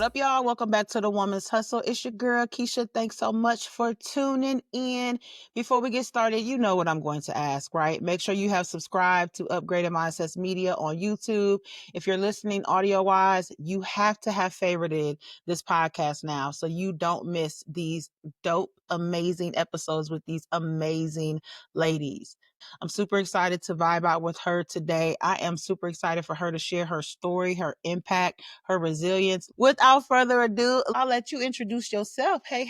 up, y'all? Welcome back to the Woman's Hustle. It's your girl, Keisha. Thanks so much for tuning in. Before we get started, you know what I'm going to ask, right? Make sure you have subscribed to Upgraded Mindsets Media on YouTube. If you're listening audio-wise, you have to have favorited this podcast now so you don't miss these dope, amazing episodes with these amazing ladies. I'm super excited to vibe out with her today. I am super excited for her to share her story, her impact, her resilience. Without further ado, I'll let you introduce yourself. Hey.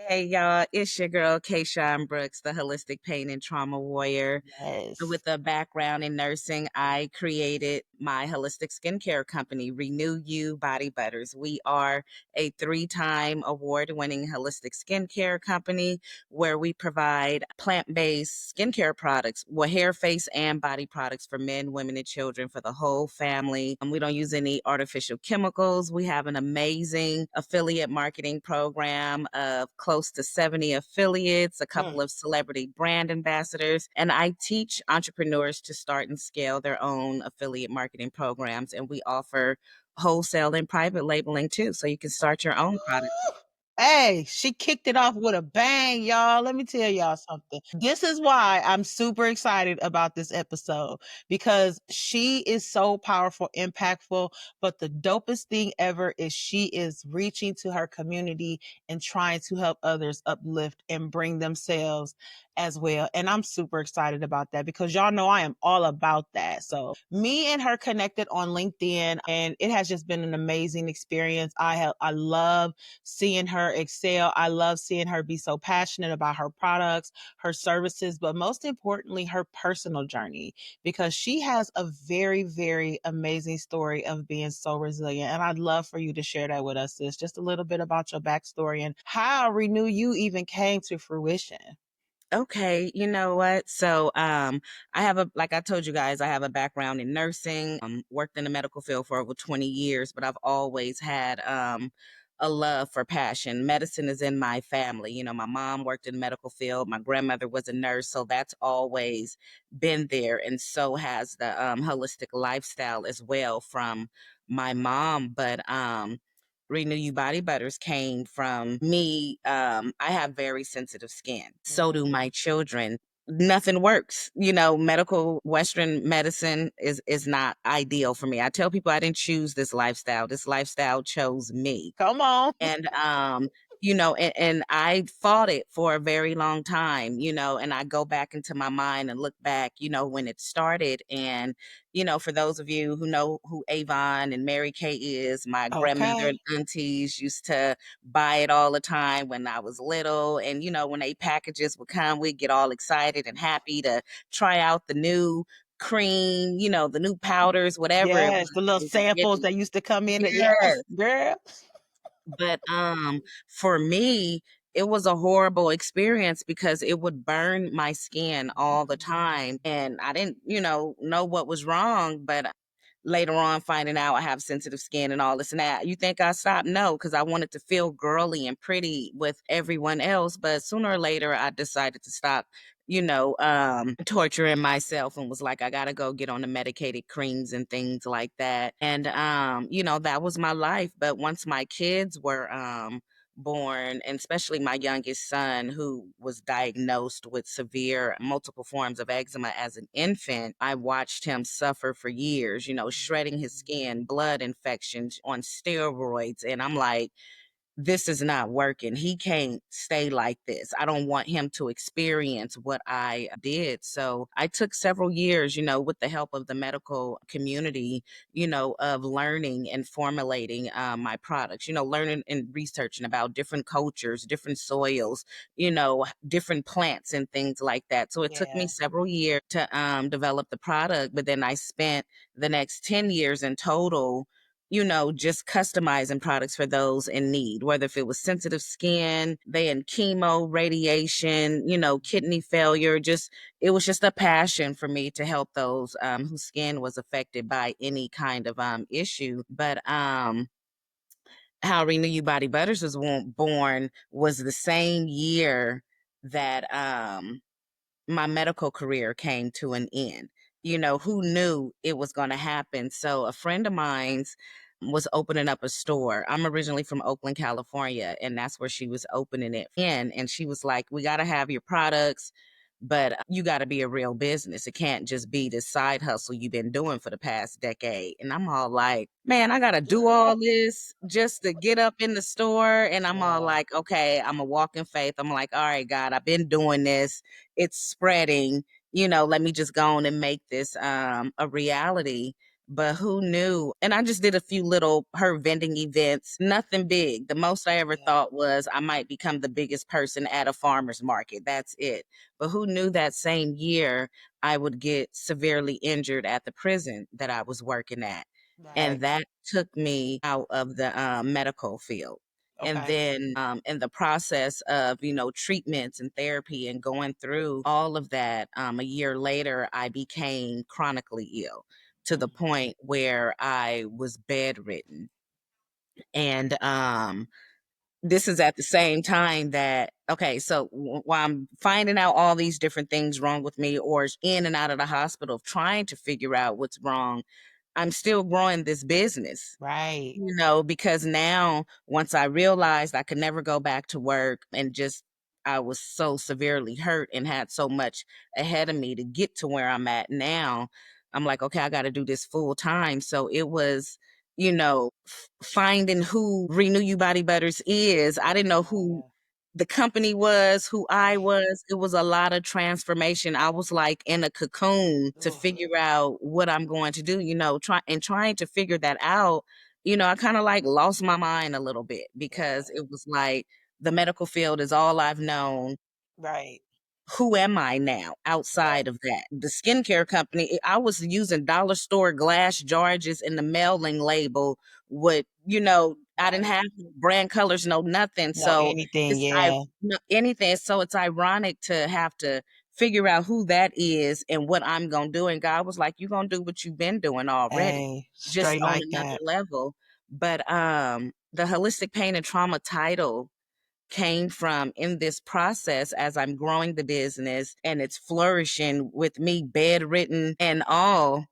Hey, y'all, it's your girl, Kayshaun Brooks, the holistic pain and trauma warrior. Yes. With a background in nursing, I created my holistic skincare company, Renew You Body Butters. We are a 3-time award-winning holistic skincare company where we provide plant-based skincare products, well, hair, face, and body products for men, women, and children for the whole family. We don't use any artificial chemicals. We have an amazing affiliate marketing program of close to 70 affiliates, a couple of celebrity brand ambassadors, and I teach entrepreneurs to start and scale their own affiliate marketing programs. And we offer wholesale and private labeling too. So you can start your own product. Hey, she kicked it off with a bang, y'all. Let me tell y'all something. This is why I'm super excited about this episode because she is so powerful, impactful. But the dopest thing ever is she is reaching to her community and trying to help others uplift and bring themselves as well. And I'm super excited about that because y'all know I am all about that. So me and her connected on LinkedIn and it has just been an amazing experience. I love seeing her excel. I love seeing her be so passionate about her products, her services, but most importantly, her personal journey, because she has a very, very amazing story of being so resilient. And I'd love for you to share that with us, sis. Just a little bit about your backstory and how Renew You even came to fruition. Okay, you know what? So, I have like I told you guys, I have a background in nursing, worked in the medical field for over 20 years, but I've always had, a love for passion. Medicine is in my family. You know, my mom worked in the medical field. My grandmother was a nurse, so that's always been there. And so has the, holistic lifestyle as well from my mom. But, Renew You Body Butters came from me. I have very sensitive skin. So do my children. Nothing works. You know, medical Western medicine is not ideal for me. I tell people I didn't choose this lifestyle. This lifestyle chose me. Come on. And and I fought it for a very long time, and I go back into my mind and look back, when it started. And, for those of you who know who Avon and Mary Kay is, my grandmother Okay. and aunties used to buy it all the time when I was little. And, when they packages would come, we'd get all excited and happy to try out the new cream, the new powders, whatever it Yes, was. the little They were samples giving. that used to come in. Yes. Yes, girl. But, for me, it was a horrible experience because it would burn my skin all the time, and I didn't, know what was wrong, but later on finding out I have sensitive skin and all this and that. You think I stopped? No, because I wanted to feel girly and pretty with everyone else, but sooner or later, I decided to stop, torturing myself and was like, I gotta go get on the medicated creams and things like that. And that was my life. But once my kids were born, and especially my youngest son, who was diagnosed with severe multiple forms of eczema as an infant, I watched him suffer for years, shredding his skin, blood infections on steroids. And I'm like, this is not working. He can't stay like this. I don't want him to experience what I did. So I took several years, with the help of the medical community, of learning and formulating my products, learning and researching about different cultures, different soils, different plants and things like that. So it took me Yeah. several years to develop the product, but then I spent the next 10 years in total, just customizing products for those in need, whether if it was sensitive skin, they in chemo, radiation, kidney failure, it was just a passion for me to help those whose skin was affected by any kind of issue. But how Renew You Body Butters was born was the same year that my medical career came to an end. Who knew it was going to happen? So a friend of mine's was opening up a store. I'm originally from Oakland, California, and that's where she was opening it in. And she was like, "We got to have your products, but you got to be a real business. It can't just be this side hustle you've been doing for the past decade." And I'm all like, "Man, I got to do all this just to get up in the store." And I'm all Yeah, like, "Okay, I'm a walk in faith." I'm like, "All right, God, I've been doing this. It's spreading. Let me just go on and make this a reality." But who knew? And I just did a few little her vending events, nothing big. The most I ever yeah, thought was I might become the biggest person at a farmer's market. That's it. But who knew that same year I would get severely injured at the prison that I was working at? And right. that took me out of the medical field. And Okay. then in the process of, treatments and therapy and going through all of that, a year later, I became chronically ill to the Mhm. point where I was bedridden. And this is at the same time that, okay, so while I'm finding out all these different things wrong with me, or in and out of the hospital trying to figure out what's wrong, I'm still growing this business. Right. Because now once I realized I could never go back to work, and just I was so severely hurt and had so much ahead of me to get to where I'm at now, I'm like, okay, I got to do this full time. So it was, finding who Renew You Body Butters is. I didn't know who Yeah, the company was, who I right. was. It was a lot of transformation. I was like in a cocoon to Oof, figure out what I'm going to do, trying to figure that out. I kind of like lost my mind a little bit because yeah, it was like the medical field is all I've known. right. Who am I now Yeah, outside of that? The skincare company, I was using dollar store glass jars in the mailing label with, I didn't right. have no brand colors, no nothing. No, So anything, it's I yeah. no anything. So it's ironic to have to figure out who that is and what I'm gonna do. And God was like, "You're gonna do what you've been doing already, Hey, just straight on like another that. level." But the holistic pain and trauma title came from in this process as I'm growing the business and it's flourishing with me bedridden and all.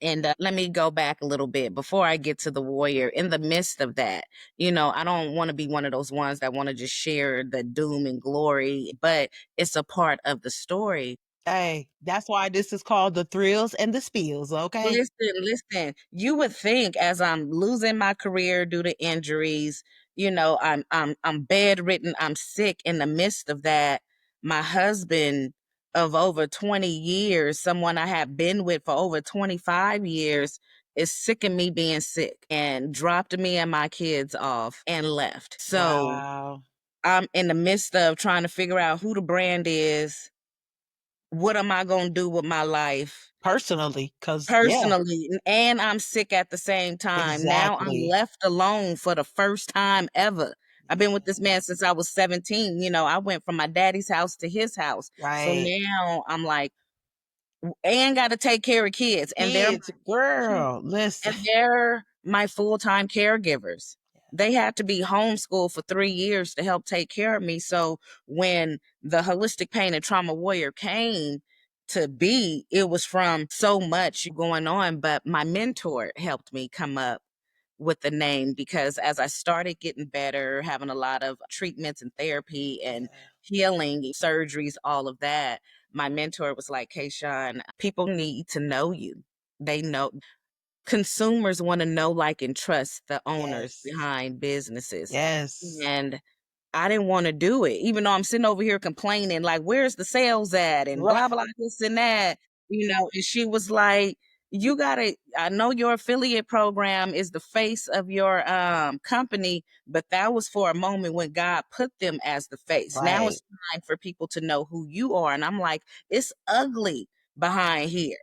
And let me go back a little bit before I get to the warrior. In the midst of that, I don't want to be one of those ones that want to just share the doom and glory, but it's a part of the story. Hey, that's why this is called the thrills and the spills, okay? Listen, you would think as I'm losing my career due to injuries, I'm bedridden, I'm sick. In the midst of that, my husband of over 20 years, someone I have been with for over 25 years, is sick of me being sick and dropped me and my kids off and left. So Wow. I'm in the midst of trying to figure out who the brand is. What am I going to do with my life? Personally, cause yeah, Personally, and I'm sick at the same time. Now I'm exactly. left alone for the first time ever. I've been with this Yeah, man since I was 17. I went from my daddy's house to his house. So right. now I'm like, and got to take care of kids, and Kids, my girl, listen. they're my full-time caregivers. They had to be homeschooled for 3 years to help take care of me. So when the holistic pain and trauma warrior came to be, it was from so much going on. But my mentor helped me come up with the name because as I started getting better, having a lot of treatments and therapy and Yeah, healing, surgeries, all of that, my mentor was like, Kayshaun, people need to know you. They know consumers want to know, like, and trust the owners yes, behind businesses. yes. And I didn't wanna do it, even though I'm sitting over here complaining, like, "Where's the sales at?" and Right, blah, blah, this and that, and she was like, "You gotta I know your affiliate program is the face of your, company, but that was for a moment when God put them as the face. Now right. it's time for people to know who you are." And I'm like, "It's ugly behind here."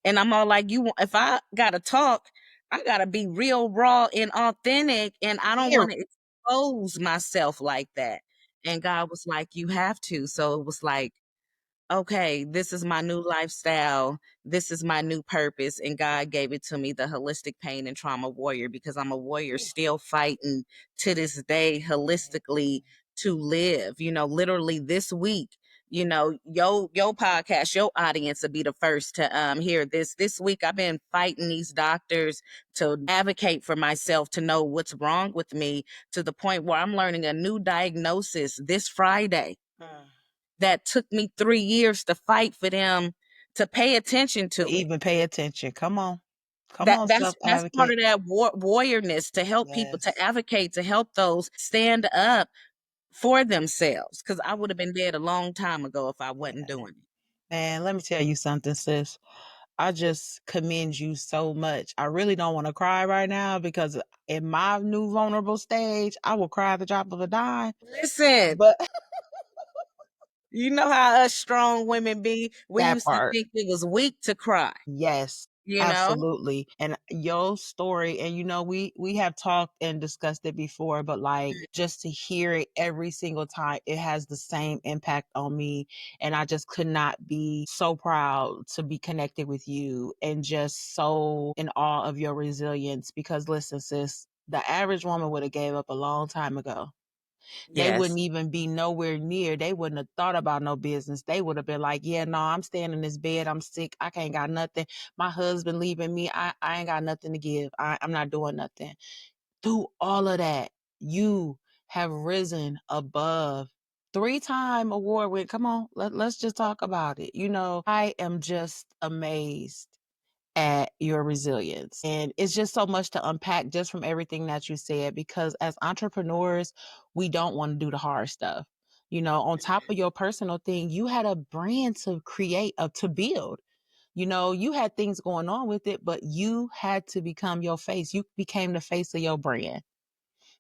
And I'm all like, if I gotta talk, I gotta be real raw and authentic, and I don't Here, wanna expose myself like that. And God was like, "You have to." So it was like, okay, this is my new lifestyle. This is my new purpose. And God gave it to me, the holistic pain and trauma warrior, because I'm a warrior ooh, still fighting to this day holistically to live. Literally this week, your podcast, your audience will be the first to hear this. This week I've been fighting these doctors to advocate for myself, to know what's wrong with me, to the point where I'm learning a new diagnosis this Friday Mm. that took me 3 years to fight for them to pay attention To to it. even pay attention. Come on. Come That on, that's part self-advocate. of that warriorness, to help people, to Yes. advocate, to help those stand up for themselves. Because I would have been dead a long time ago if I wasn't Yeah. doing it. Man, let me tell you something, sis. I just commend you so much. I really don't want to cry right now because in my new vulnerable stage, I will cry at the drop of a dime. Listen, But you know how us strong women be. We that used to part. think it was weak to cry, Yes, you know? absolutely. And your story, and we have talked and discussed it before, but like just to hear it every single time, it has the same impact on me. And I just could not be so proud to be connected with you and just so in awe of your resilience. Because listen, sis, the average woman would have gave up a long time ago. They Yes. wouldn't even be nowhere near. They wouldn't have thought about no business. They would have been like, yeah, no, I'm staying in this bed. I'm sick. I can't got nothing. My husband leaving me. I ain't got nothing to give. I'm not doing nothing. Through all of that, you have risen above 3-time award win. Come on, let's just talk about it. I am just amazed at your resilience. And it's just so much to unpack just from everything that you said, because as entrepreneurs, we don't want to do the hard stuff. On top of your personal thing, you had a brand to create, to build. You had things going on with it, but you had to become your face. You became the face of your brand.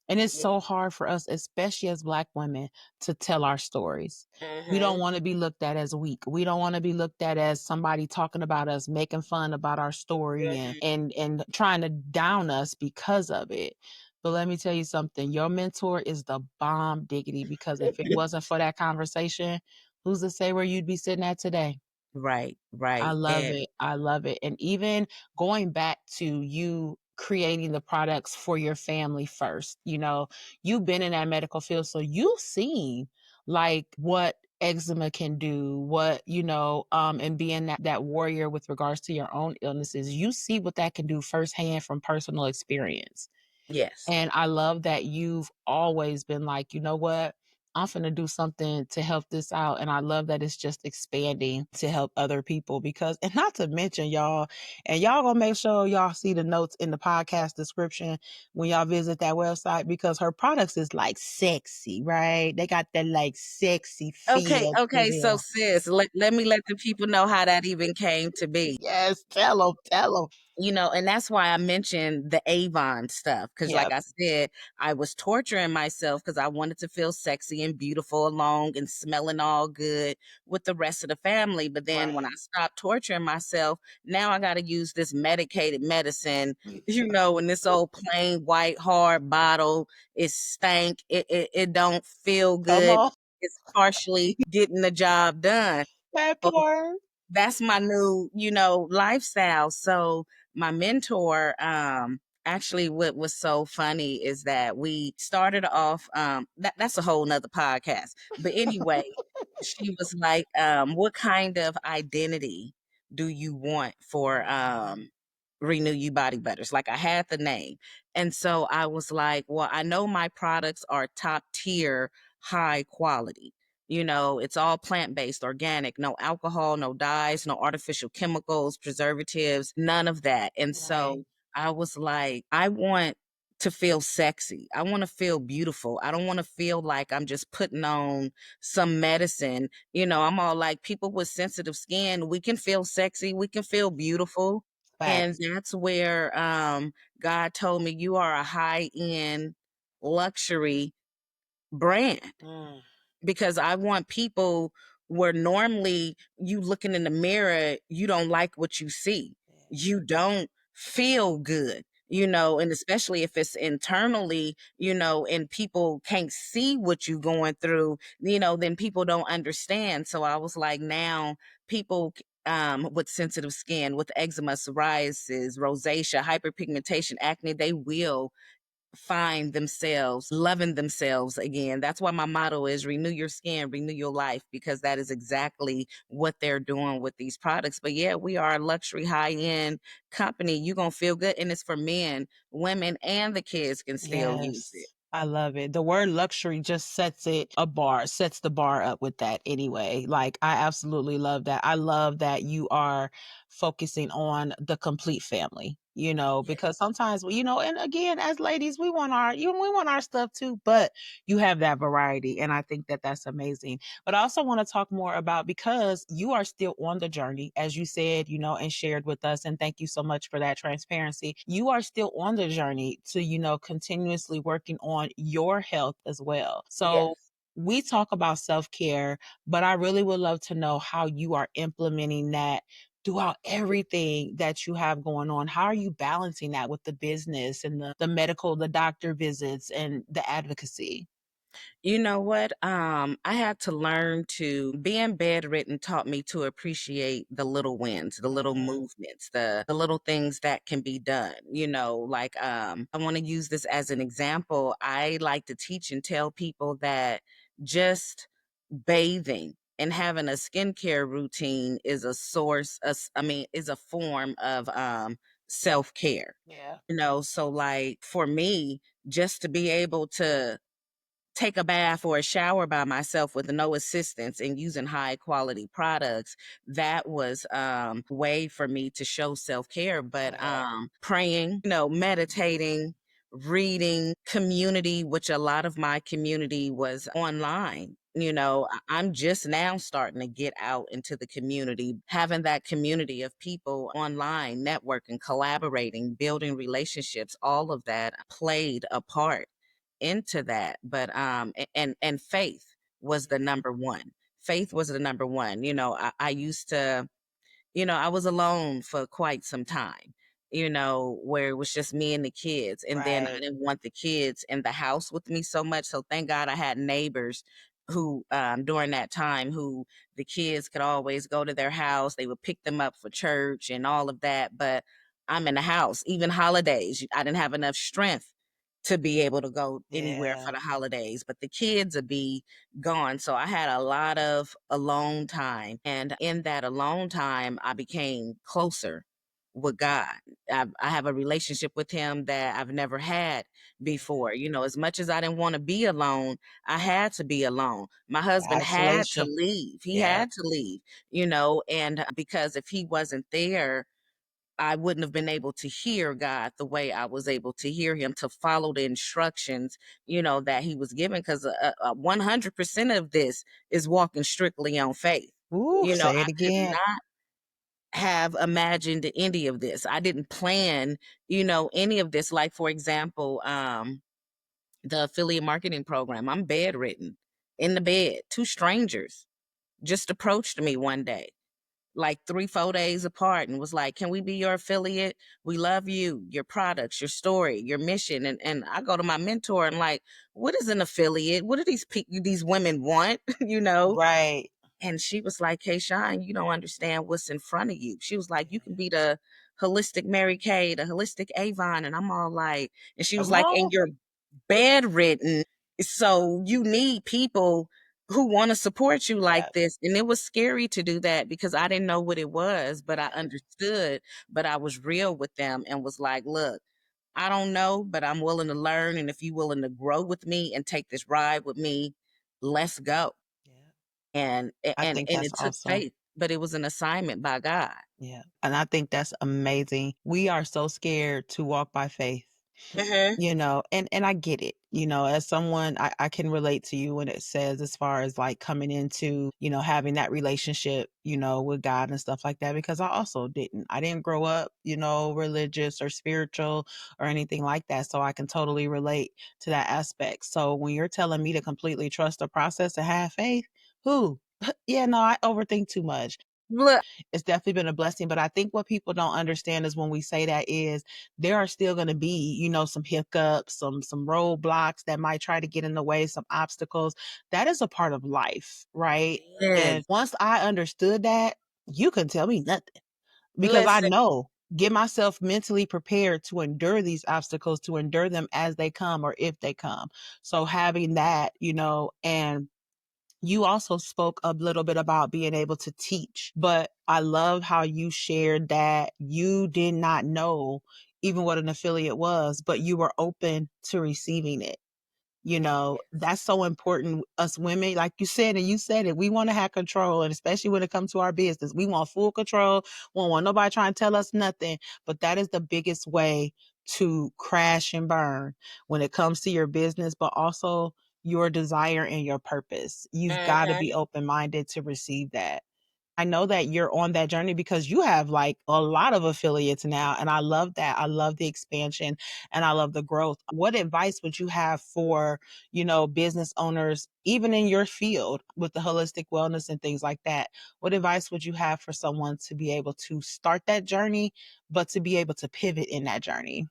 And it's Yeah. so hard for us, especially as Black women, to tell our stories. We don't Mhm. want to be looked at as weak. We don't want to be looked at as somebody talking about us, making fun about our story and Mhm. and trying to down us because of it. But let me tell you something, your mentor is the bomb diggity, because if it wasn't for that conversation, who's to say where you'd be sitting at today? Right, I right. love And it. I love it. And even going back to you creating the products for your family first, you've been in that medical field, so you've seen like what eczema can do, and being that warrior with regards to your own illnesses, you see what that can do firsthand from personal experience. yes. And I love that you've always been like, you know what? I'm finna do something to help this out. And I love that it's just expanding to help other people, because, and not to mention, y'all, and y'all gonna make sure y'all see the notes in the podcast description when y'all visit that website, because her products is like sexy, right? They got that like sexy Okay, feel to okay, so them. sis, let me let the people know how that even came to be. Yes, tell them, tell them. And that's why I mentioned the Avon stuff. Cause like Yep, I said, I was torturing myself because I wanted to feel sexy and beautiful along and smelling all good with the rest of the family. But then when I right. stopped torturing myself, now I got to use this medicated medicine, in this old plain white hard bottle. It stank. It don't feel Come good. on, It's partially getting the job done. that part. That's my new, lifestyle. So my mentor, actually what was so funny is that we started off, that's a whole nother podcast. But anyway, she was like, what kind of identity do you want for Renew You Body Butters? Like I had the name. And so I was like, well, I know my products are top tier, high quality. It's all plant-based, organic, no alcohol, no dyes, no artificial chemicals, preservatives, none of that. And Right. so I was like, I want to feel sexy. I want to feel beautiful. I don't want to feel like I'm just putting on some medicine. I'm all like, people with sensitive skin, we can feel sexy, we can feel beautiful. And Facts. that's where God told me, you are a high-end luxury brand, Mm. because I want people where normally you looking in the mirror, you don't like what you see. You don't feel good, and especially if it's internally, and people can't see what you're going through, then people don't understand. So I was like, now people with sensitive skin, with eczema, psoriasis, rosacea, hyperpigmentation, acne, they will find themselves loving themselves again. That's why my motto is renew your skin, renew your life, because that is exactly what they're doing with these products. But yeah, we are a luxury high end company. You're going to feel good. And it's for men, women, and the kids can still use it. Yes. I love it. The word luxury just sets the bar up with that anyway. Like, I absolutely love that. I love that you are focusing on the complete family, because Yes. sometimes, and again, as ladies, we want our stuff too, but you have that variety. And I think that that's amazing. But I also want to talk more about, because you are still on the journey, as you said, and shared with us. And thank you so much for that transparency. You are still on the journey to, continuously working on your health as well. So Yes. we talk about self care, but I really would love to know how you are implementing that throughout everything that you have going on. How are you balancing that with the business and the medical, the doctor visits and the advocacy? You know what? I had to learn to being bedridden taught me to appreciate the little wins, the little Mhm. movements, the little things that can be done. Like I want to use this as an example. I like to teach and tell people that just bathing and having a skincare routine is a source of, I mean, is a form of self-care. Yeah. So like for me, just to be able to take a bath or a shower by myself with no assistance and using high quality products, that was way for me to show self-care. But Right. praying, meditating, reading, community, which a lot of my community was online. I'm just now starting to get out into the community, having that community of people online, networking, collaborating, building relationships, all of that played a part into that. But and faith was the number one. Faith was the number one. I used to, I was alone for quite some time, where it was just me and the kids. And then I Right. didn't want the kids in the house with me so much. So thank God I had neighbors who, during that time, who the kids could always go to their house. They would pick them up for church and all of that. But I'm in the house, even holidays. I didn't have enough strength to be able to go anywhere for Yeah. the holidays, but the kids would be gone. So I had a lot of alone time. And in that alone time, I became closer with God. I have a relationship with Him that I've never had Yeah. before. As much as I didn't want to be alone, I had to be alone. My husband had to Isolation. leave. He Yeah. had to leave, and because if he wasn't there, I wouldn't have been able to hear God the way I was able to hear him, to follow the instructions, that he was given. Because 100% of this is walking strictly on faith. Ooh, say I it could again. not have imagined any of this. I didn't plan, any of this. Like, for example, the affiliate marketing program, I'm bedridden in the bed. Two strangers just approached me one day, like 3, 4 days apart, and was like, "Can we be your affiliate? We love you, your products, your story, your mission." And I go to my mentor and like, "What is an affiliate? What do these women want?" you know? Right. And she was like, "Kayshaun, you don't understand what's in front of you." She was like, "You can Yeah. be the holistic Mary Kay, the holistic Avon." And I'm all like, and she was Come like, "And on. you're bedridden, so you need people who wanna support you Yeah. like this." And it was scary to do that because I didn't know what it was, but I Yeah. understood. But I was real with them and was like, "Look, I don't know, but I'm willing to learn, and if you willing to grow with me and take this ride with me, let's go." Yeah. And I think and that's it took awesome. faith, but it was an assignment by God. Yeah. And I think that's amazing. We are so scared to walk by faith. Mhm. And I get it. As someone, I can relate to you when it says, as far as like coming into, having that relationship, with God and stuff like that, because I also didn't. I didn't grow up, religious or spiritual or anything like that. So I can totally relate to that aspect. So when you're telling me to completely trust the process and have faith, who? Yeah, no, I overthink too much. Look, It's definitely been a blessing, but I think what people don't understand is when we say that is there are still gonna be, some hiccups, some roadblocks that might try to get in the way, some obstacles. That is a part of life, right? And yes. once I understood that, you couldn't tell me nothing because I Listen, know. get myself mentally prepared to endure these obstacles, to endure them as they come or if they come. So having that, and you also spoke a little bit about being able to teach, but I love how you shared that you did not know even what an affiliate was, but you were open to receiving it. That's so important. Us women, like you said, and you said it, we want to have control. And especially when it comes to our business, we want full control. We don't want nobody trying to tell us nothing. But that is the biggest way to crash and burn when it comes to your business, but also your desire and your purpose. You've got to be Mhm. open minded to receive that. I know that you're on that journey because you have like a lot of affiliates now. And I love that. I love the expansion and I love the growth. What advice would you have for, business owners, even in your field with the holistic wellness and things like that? What advice would you have for someone to be able to start that journey, but to be able to pivot in that journey?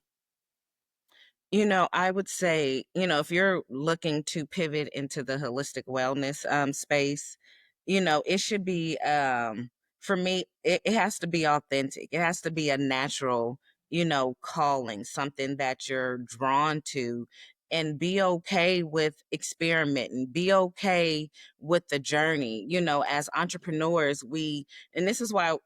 I would say, if you're looking to pivot into the holistic wellness space, it should be for me, it has to be authentic. It has to be a natural, calling, something that you're drawn to, and be okay with experimenting, be okay with the journey. As entrepreneurs, and this is why,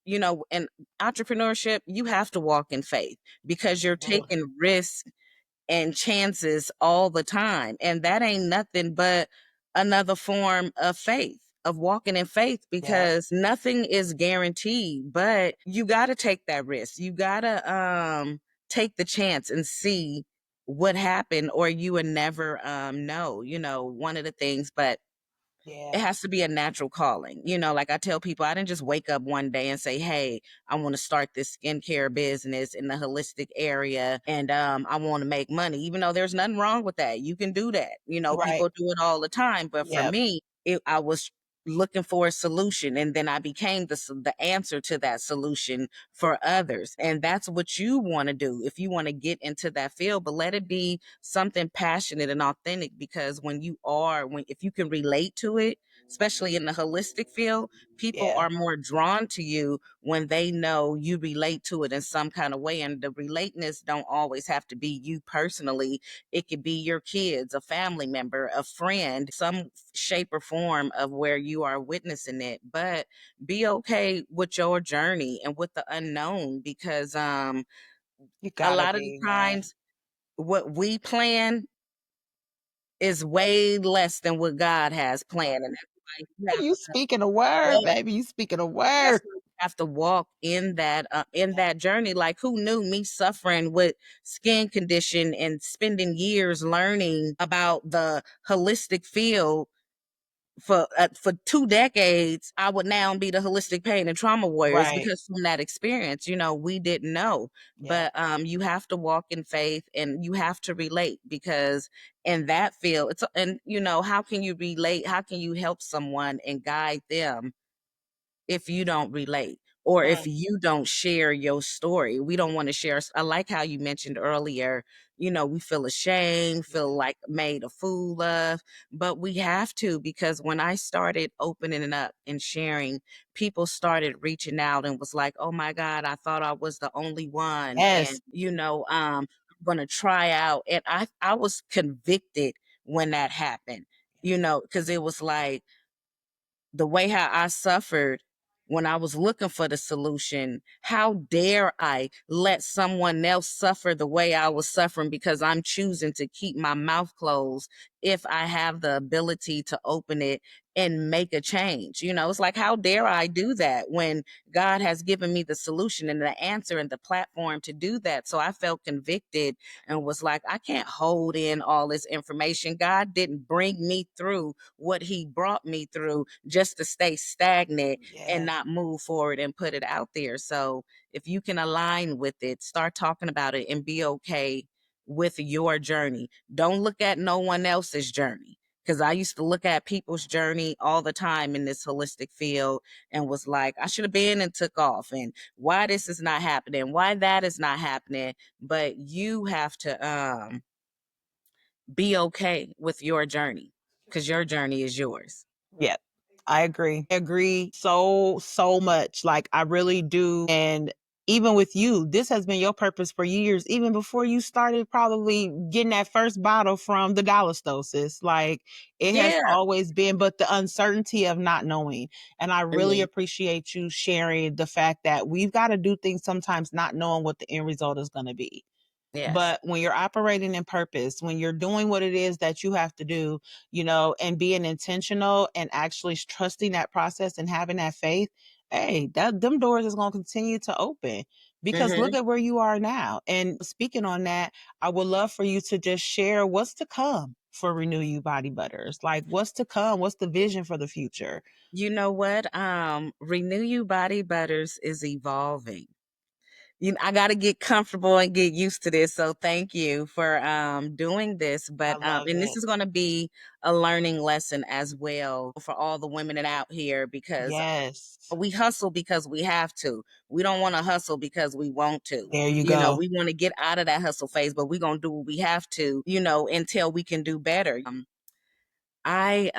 in entrepreneurship, you have to walk in faith because you're Oh, taking risks and chances all the time. And that ain't nothing but another form of faith, of walking in faith, yeah, because nothing is guaranteed, but you got to take that risk. You got to take the chance and see what happened, or you would never know, one of the things. But it yeah, has to be a natural calling. Like I tell people, I didn't just wake up one day and say, "Hey, I want to start this skincare business in the holistic area and I want to make money." Even though there's nothing wrong with that. You can do that. right. People do it all the time, but for Yep, me, I was looking for a solution, and then I became the answer to that solution for others. And that's what you want to do if you want to get into that field, but let it be something passionate and authentic, because when if you can relate to it, especially in the holistic field, people yeah, are more drawn to you when they know you relate to it in some kind of way. And the relateness don't always have to be you personally. It could be your kids, a family member, a friend, some shape or form of where you are witnessing it. But be okay with your journey and with the unknown, because you a gotta lot of the be, man. times what we plan is way less than what God has planned. And that's why you have You speaking a word, to baby. You speaking a That's word. why you have to walk in that journey. Like, who knew me suffering with skin condition and spending years learning about the holistic field for 2 decades, I would now be the holistic pain and trauma warriors, Right. because from that experience, we didn't know. Yeah. But you have to walk in faith and you have to relate, because in that field, how can you relate? How can you help someone and guide them if you don't relate, or if Mm, you don't share your story? We don't want to share. I like how you mentioned earlier, we feel ashamed, feel yeah. like made a fool of, but we have to, because when I started opening it up and sharing, people started reaching out and was like, "Oh my God, I thought I was the only one." And, Yes. I'm going to try out. And I was convicted when that happened, because it was like, the way how I suffered when I was looking for the solution, how dare I let someone else suffer the way I was suffering, because I'm choosing to keep my mouth closed if I have the ability to open it and make a change. It's like, how dare I do that when God has given me the solution and the answer and the platform to do that? So I felt convicted and was like, I can't hold in all this information. God didn't bring me through what he brought me through just to stay stagnant and Yes. not move forward and put it out there. So if you can align with it, start talking about it and be okay with your journey. Don't look at no one else's journey. Because I used to look at people's journey all the time in this holistic field and was like, I should have been and took off. And why this is not happening, why that is not happening. But you have to be okay with your journey, because your journey is yours. Yeah. I agree. I agree so, so much. Like I really do. And even with you, this has been your purpose for years, even before you started probably getting that first bottle from the dollar store, sis. Like it has Yeah. always been, but the uncertainty of not knowing. And I really Mhm. appreciate you sharing the fact that we've got to do things sometimes not knowing what the end result is going to be. Yes. But when you're operating in purpose, when you're doing what it is that you have to do, and being intentional and actually trusting that process and having that faith, hey, that them doors is going to continue to open because look Mhm. at where you are now. And speaking on that, I would love for you to just share what's to come for Renew You Body Butters. Like what's to come? What's the vision for the future? You know what? Renew You Body Butters is evolving. I gotta get comfortable and get used to this, so thank you for, doing this, I but, love and this it. is gonna be a learning lesson as well for all the women out here because Yes. we hustle because we have to. We don't wanna hustle because we want to. There you go. We wanna get out of that hustle phase, but we gonna do what we have to, until we can do better. I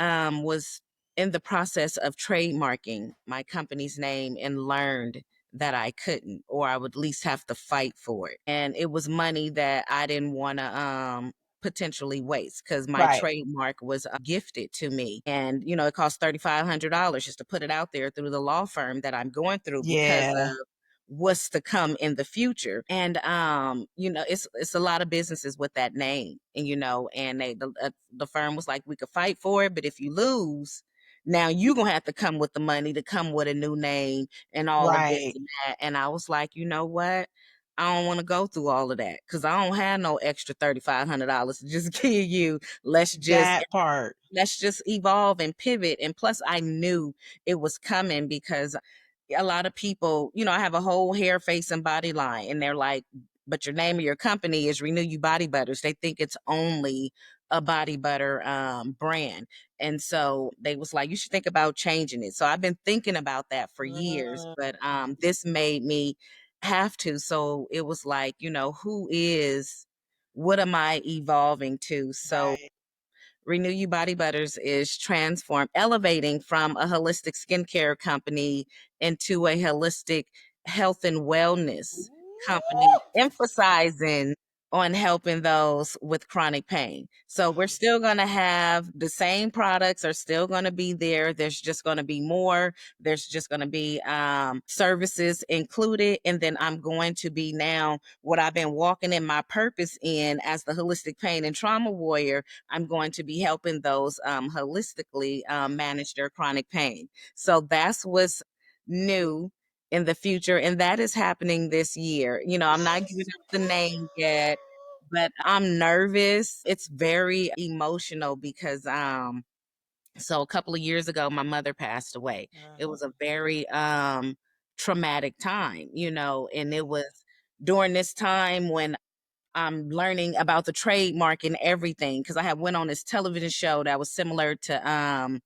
was in the process of trademarking my company's name and learned that I couldn't, or I would at least have to fight for it. And it was money that I didn't want to potentially waste because my Right. trademark was gifted to me. And, it cost $3,500 just to put it out there through the law firm that I'm going through because Yeah. of what's to come in the future. And it's a lot of businesses with that name. And and the firm was like, we could fight for it, but if you lose, now you're gonna have to come with the money to come with a new name and all of this Right. and that. And I was like, you know what? I don't want to go through all of that because I don't have no extra $3,500 to just give you. That part. Let's just evolve and pivot. And plus, I knew it was coming because a lot of people, I have a whole hair, face, and body line, and they're like, but your name of your company is Renew You Body Butters. They think it's only a body butter brand. And so they was like, you should think about changing it. So I've been thinking about that for years, Mm, but this made me have to. So it was like, what am I evolving to? So right. Renew You Body Butters is elevating from a holistic skincare company into a holistic health and wellness company, Ooh, emphasizing on helping those with chronic pain. So we're still going to have the same products are still going to be there. There's just going to be more. There's just going to be services included. And then I'm going to be now what I've been walking in my purpose in as the holistic pain and trauma warrior. I'm going to be helping those holistically manage their chronic pain. So that's what's new in the future. And that is happening this year. I'm not giving yes. up the name yet, but I'm nervous. It's very emotional because so a couple of years ago my mother passed away. It Uh-huh. was a very traumatic time, and it Yeah. was during this time when I'm learning about the trademark and everything because I had went on this television show that was similar to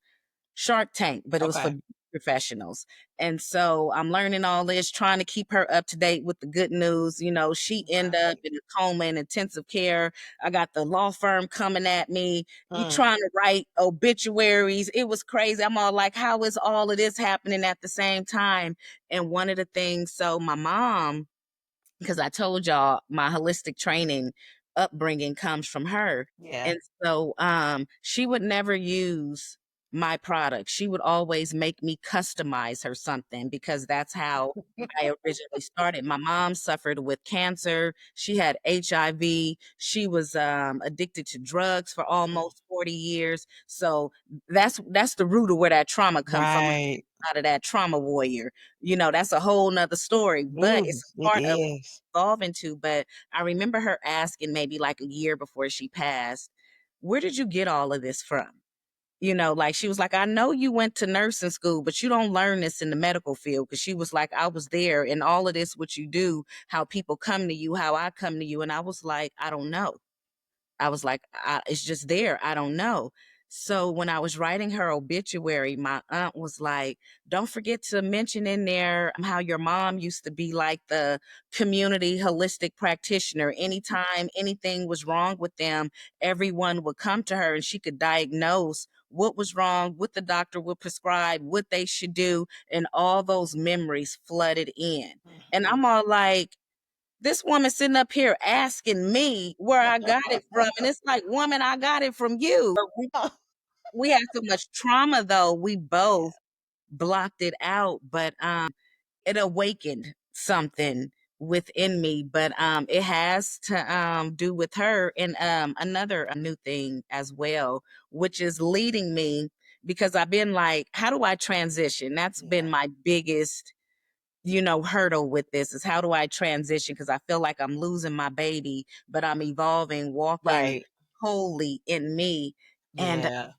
Shark Tank, but it was for Okay. professionals. And so I'm learning all this, trying to keep her up to date with the good news. She ended up Right. in a coma in intensive care. I got the law firm coming at me. You Mm, trying to write obituaries. It was crazy. I'm all like, how is all of this happening at the same time? And one of the things, so my mom, because I told y'all my holistic training upbringing comes from her. yeah. And so she would never use my product. She would always make me customize her something because that's how I originally started. My mom suffered with cancer. She had HIV. She was addicted to drugs for Mm, almost 40 years. So that's the root of where that trauma come from right. out of that trauma warrior. That's a whole nother story, but Ooh, it's a it part of is. evolving to. But I remember her asking maybe like a year before she passed, where did you get all of this from? Like she was like, I know you went to nursing school, but you don't learn this in the medical field. Cause she was like, I was there and all of this, what you do, how people come to you, how I come to you. And I was like, I don't know. I was like, it's just there. I don't know. So when I was writing her obituary, my aunt was like, don't forget to mention in there how your mom used to be like the community holistic practitioner. Anytime anything was wrong with them, everyone would come to her and she could diagnose what was wrong, what the doctor would prescribe, what they should do, and all those memories flooded in. And I'm all like, this woman sitting up here asking me where I got it from. And it's like, woman, I got it from you. But we had so much trauma though. We both blocked it out, but it awakened something within me. But it has to do with her. And another new thing as well, which is leading me, because I've been like, how do I transition? That's Yeah. been my biggest, hurdle with this, is how do I transition? Because I feel like I'm losing my baby, but I'm evolving, walking Right. wholly in me. And Yeah.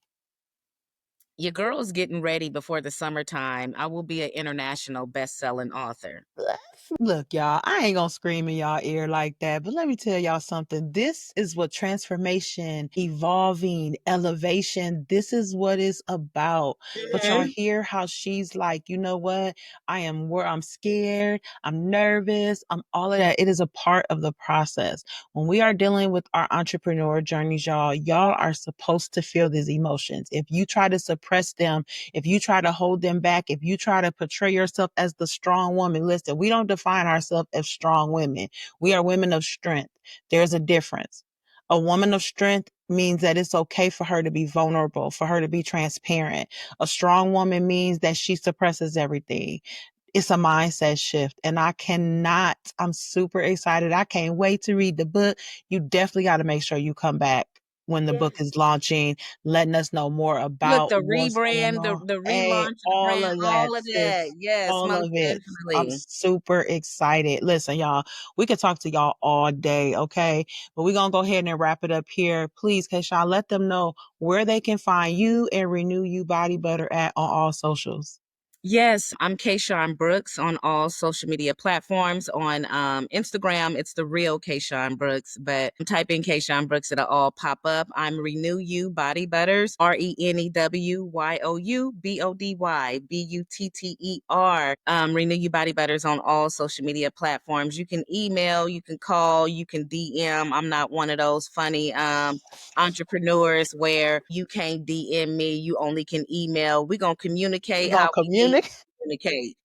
your girl's getting ready before the summertime. I will be an international best-selling author. Look, y'all, I ain't gonna scream in y'all ear like that, but let me tell y'all something. This is what transformation, evolving, elevation, this is what it's about. But y'all Mhm. hear how she's like, you know what? I'm scared, I'm nervous, I'm all of that. It is a part of the process. When we are dealing with our entrepreneur journeys, y'all are supposed to feel these emotions. If you try to suppress them, if you try to hold them back, if you try to portray yourself as the strong woman, listen, we don't define ourselves as strong women. We are women of strength. There's a difference. A woman of strength means that it's okay for her to be vulnerable, for her to be transparent. A strong woman means that she suppresses everything. It's a mindset shift. And I'm super excited. I can't wait to read the book. You definitely got to make sure you come back when the book is launching, letting us know more Look, about the what's going rebrand, the on. the Hey, relaunch of the all brand, of that, all of that. sis. Yes, All most of it. I'm definitely. super excited. Listen, y'all, we could talk to y'all all day, okay? But we're gonna go ahead and wrap it up here. Please, Kayshaun, let them know where they can find you and Renew You Body Butter at on all socials. Yes, I'm Kayshaun Brooks on all social media platforms. On Instagram, it's the real Kayshaun Brooks, but type in Kayshaun Brooks, it'll all pop up. I'm Renew You Body Butters, RenewYouBodyButter. Renew You Body Butters on all social media platforms. You can email, you can call, you can DM. I'm not one of those funny entrepreneurs where you can't DM me, you only can email. We're gonna We're communicate gonna how we need to communicate. communicate.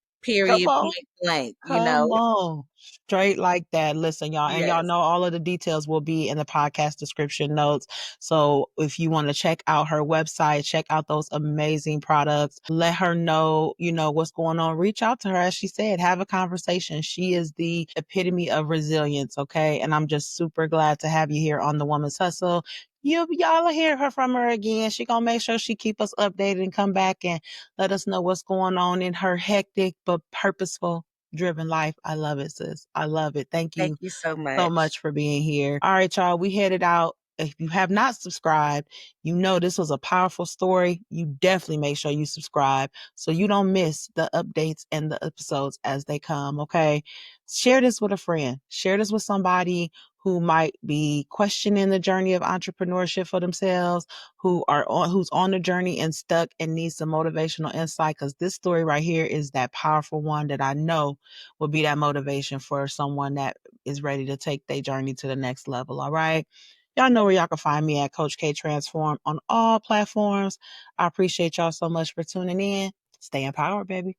Come Period, on. point blank, you know? Come on. Straight like that. Listen, y'all, and y'all Yes. know all of the details will be in the podcast description notes. So if you want to check out her website, check out those amazing products, let her know, what's going on. Reach out to her, as she said, have a conversation. She is the epitome of resilience, okay? And I'm just super glad to have you here on The Woman's Hustle. Y'all will hear her from her again. She gonna make sure she keep us updated and come back and let us know what's going on in her hectic but purposeful driven life. I love it, sis. I love it. Thank Thank you you so so much. much for being here. All right, y'all, we headed out. If you have not subscribed, you know this was a powerful story. You definitely make sure you subscribe so you don't miss the updates and the episodes as they come, okay? Share this with a friend. Share this with somebody who might be questioning the journey of entrepreneurship for themselves, who's on the journey and stuck and needs some motivational insight, because this story right here is that powerful one that I know will be that motivation for someone that is ready to take their journey to the next level. All right. Y'all know where y'all can find me at Coach K Transform on all platforms. I appreciate y'all so much for tuning in. Stay empowered, baby.